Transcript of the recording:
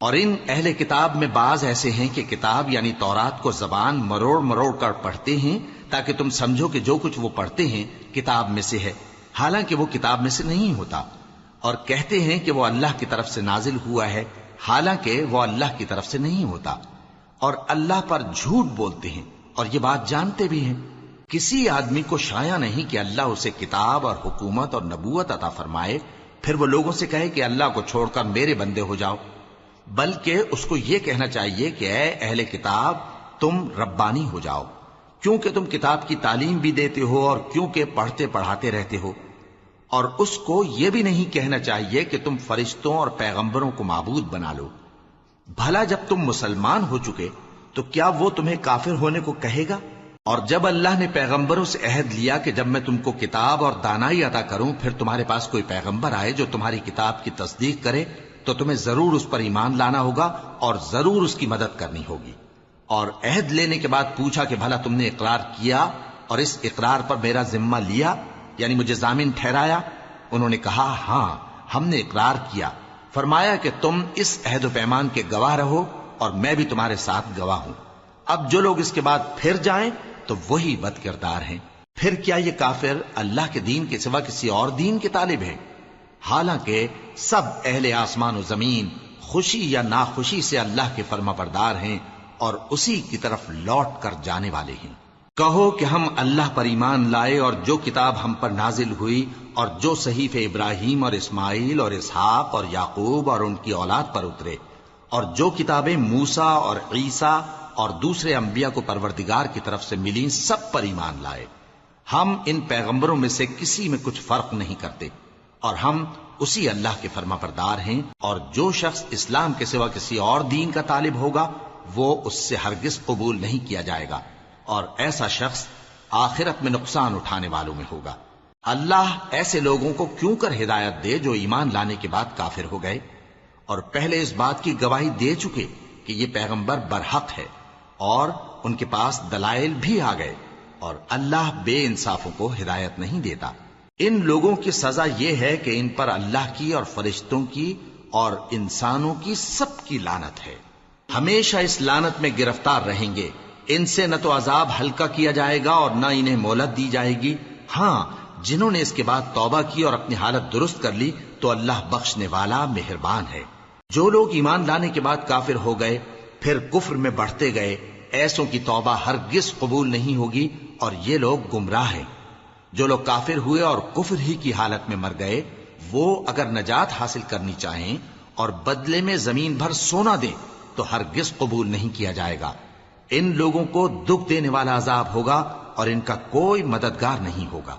اور ان اہل کتاب میں بعض ایسے ہیں کہ کتاب یعنی تورات کو زبان مروڑ مروڑ کر پڑھتے ہیں تاکہ تم سمجھو کہ جو کچھ وہ پڑھتے ہیں کتاب میں سے ہے، حالانکہ وہ کتاب میں سے نہیں ہوتا، اور کہتے ہیں کہ وہ اللہ کی طرف سے نازل ہوا ہے، حالانکہ وہ اللہ کی طرف سے نہیں ہوتا، اور اللہ پر جھوٹ بولتے ہیں اور یہ بات جانتے بھی ہیں۔ کسی آدمی کو شایع نہیں کہ اللہ اسے کتاب اور حکومت اور نبوت عطا فرمائے، پھر وہ لوگوں سے کہے کہ اللہ کو چھوڑ کر میرے بندے ہو جاؤ، بلکہ اس کو یہ کہنا چاہیے کہ اے اہل کتاب تم ربانی ہو جاؤ، کیونکہ تم کتاب کی تعلیم بھی دیتے ہو اور کیونکہ پڑھتے پڑھاتے رہتے ہو۔ اور اس کو یہ بھی نہیں کہنا چاہیے کہ تم فرشتوں اور پیغمبروں کو معبود بنا لو۔ بھلا جب تم مسلمان ہو چکے تو کیا وہ تمہیں کافر ہونے کو کہے گا؟ اور جب اللہ نے پیغمبروں سے عہد لیا کہ جب میں تم کو کتاب اور دانائی عطا کروں پھر تمہارے پاس کوئی پیغمبر آئے جو تمہاری کتاب کی تصدیق کرے تو تمہیں ضرور اس پر ایمان لانا ہوگا اور ضرور اس کی مدد کرنی ہوگی۔ اور عہد لینے کے بعد پوچھا کہ بھلا تم نے اقرار کیا اور اس اقرار پر میرا ذمہ لیا، یعنی مجھے ضامن ٹھہرایا؟ انہوں نے کہا ہاں ہم نے اقرار کیا۔ فرمایا کہ تم اس عہد و پیمان کے گواہ رہو اور میں بھی تمہارے ساتھ گواہ ہوں۔ اب جو لوگ اس کے بعد پھر جائیں تو وہی بد کردار ہیں۔ پھر کیا یہ کافر اللہ کے دین کے سوا کسی اور دین کے طالب ہیں؟ حالانکہ سب اہل آسمان و زمین خوشی یا ناخوشی سے اللہ کے فرما بردار ہیں اور اسی کی طرف لوٹ کر جانے والے ہیں۔ کہو کہ ہم اللہ پر ایمان لائے اور جو کتاب ہم پر نازل ہوئی اور جو صحیفے ابراہیم اور اسماعیل اور اسحاق اور یعقوب اور ان کی اولاد پر اترے، اور جو کتابیں موسیٰ اور عیسیٰ اور دوسرے انبیاء کو پروردگار کی طرف سے ملیں، سب پر ایمان لائے۔ ہم ان پیغمبروں میں سے کسی میں کچھ فرق نہیں کرتے، اور ہم اسی اللہ کے فرما بردار ہیں۔ اور جو شخص اسلام کے سوا کسی اور دین کا طالب ہوگا وہ اس سے ہرگز قبول نہیں کیا جائے گا، اور ایسا شخص آخرت میں نقصان اٹھانے والوں میں ہوگا۔ اللہ ایسے لوگوں کو کیوں کر ہدایت دے جو ایمان لانے کے بعد کافر ہو گئے اور پہلے اس بات کی گواہی دے چکے کہ یہ پیغمبر برحق ہے اور ان کے پاس دلائل بھی آ گئے، اور اللہ بے انصافوں کو ہدایت نہیں دیتا۔ ان لوگوں کی سزا یہ ہے کہ ان پر اللہ کی اور فرشتوں کی اور انسانوں کی سب کی لعنت ہے، ہمیشہ اس لعنت میں گرفتار رہیں گے۔ ان سے نہ تو عذاب ہلکا کیا جائے گا اور نہ انہیں مہلت دی جائے گی۔ ہاں جنہوں نے اس کے بعد توبہ کی اور اپنی حالت درست کر لی تو اللہ بخشنے والا مہربان ہے۔ جو لوگ ایمان لانے کے بعد کافر ہو گئے پھر کفر میں بڑھتے گئے، ایسوں کی توبہ ہرگز قبول نہیں ہوگی اور یہ لوگ گمراہ ہیں۔ جو لوگ کافر ہوئے اور کفر ہی کی حالت میں مر گئے، وہ اگر نجات حاصل کرنی چاہیں اور بدلے میں زمین بھر سونا دیں تو ہرگز قبول نہیں کیا جائے گا۔ ان لوگوں کو دکھ دینے والا عذاب ہوگا اور ان کا کوئی مددگار نہیں ہوگا۔